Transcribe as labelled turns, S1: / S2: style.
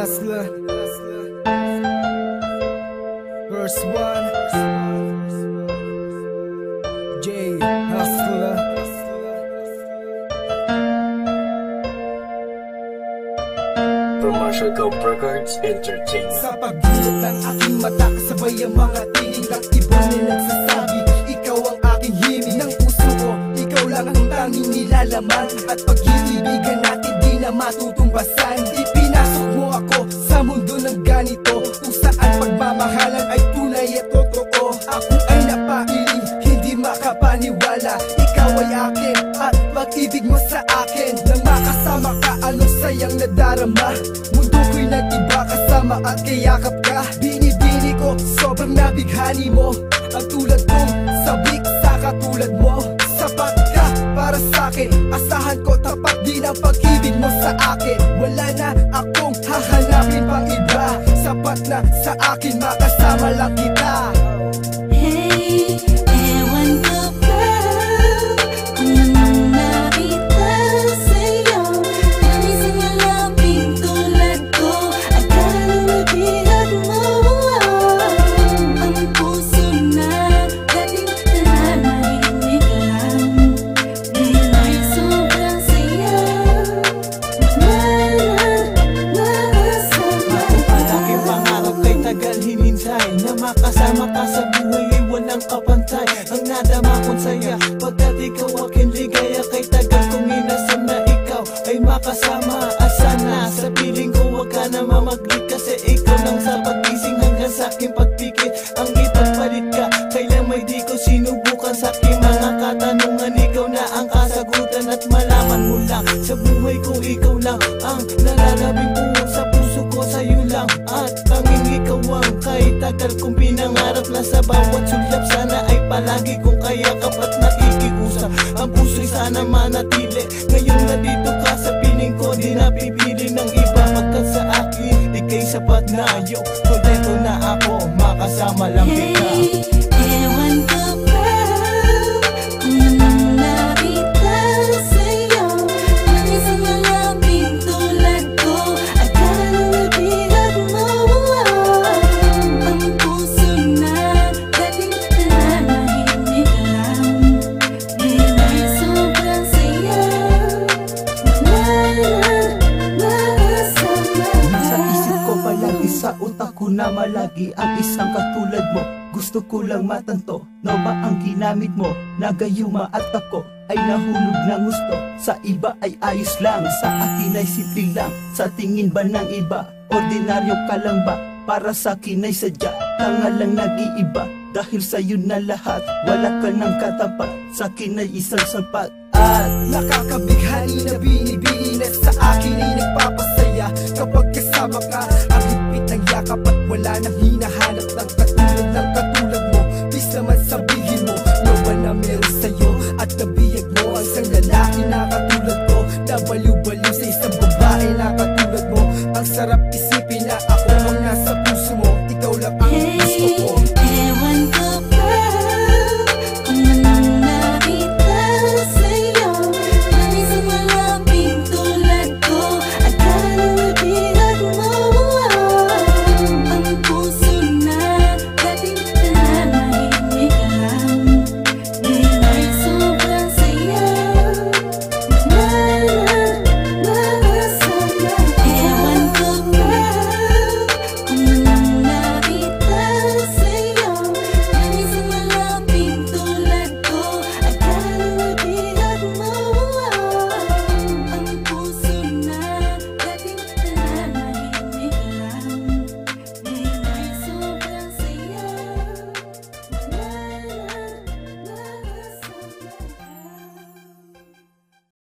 S1: Hustler. First one, J Hustler.
S2: From Marshall Go Records Entertainment.
S1: Sa paggulat ng aking mata, kasabay ang mga tinig at iba na nagsasabi, ikaw ang aking himig ng puso ko, ikaw lang ang tanging nilalaman. At pag-iibigan natin di na matutumbasan. Ipinasok mo ako sa mundo ng ganito, kung saan pagmamahalan ay tunay at totoo. Ako ay napailing, hindi makapaniwala, ikaw ay akin at pag-ibig mo sa akin. Nang makasama ka, anong sayang nadarama, mundo ko'y nag-iba kasama at kayakap ka. Binibini ko, sobrang nabighani mo, ang tulad kong sabik sa katulad mo. Sapat ka para sa'kin, asahan ko tapat din ang pag-ibig mo sa akin. Wala na akong hahanapin pang iba, sapat na sa akin, makasama lang kita.
S3: Hey, ewan ko ba kung anong nakita sa'yo, nanisan niya laping tulad ko, akala nabigat mo. Ang puso na dating nananahimik lang, ngayon ay sobrang saya.
S4: Aking pangarap kay tagal hinintay, na makasama ka sa buhay ay walang kapantay. Ang nadama kong saya, pagkat ikaw aking ligaya, kay tagal kong inasam na ikaw ay makasama. Asa na sa piling ko, wag ka na mamaglit, kasi ikaw lang sa pag-ising hanggang sa aking pagpikit. Ang ipagpalit ka, kailan may di ko sinubukan, sa aking mga katanungan, ikaw na ang kasagutan. At malaman mo lang, sa buhay ko ikaw lang ang nalalabing buong sa puso ko, sa'yo lang at tanging ikaw ang kay tagal kong pinangarap, na sa bawat sulap sana ay palagi kong kayakap at nakikiusap. Ang puso'y sana manatili, ngayon na dito ka sa piling ko, di napipili ng iba, pagkat sa akin ika'y sapat na. Yo, kontento na ako, makasama lang kita.
S3: Hey, ewan ko ba kung anong nakita sa'yo, nanisan niya laping tulad ko, akala nabigat mo. Ang puso na dating nananahimik lang, ngayon ay sobrang saya.
S4: Nasa isip ko palagi, sa utak ko na malagi ang isang katulad mo. Gusto ko lang matanto, na ba ang ginamit mo? Nagayuma at ako ay nahulog ng gusto. Sa iba ay ayos lang, sa akin ay simple lang. Sa tingin ba ng iba, ordinaryo ka lang ba? Para sa akin ay sadya, tanga lang nag-iiba. Dahil sa'yo na lahat, wala ka ng katapat, sa akin ay isang sapat. At
S1: Nakakabighani na binibini na sa akin ay nagpapasaya, kapag kasama ka, ang higpit ng yakap at wala nang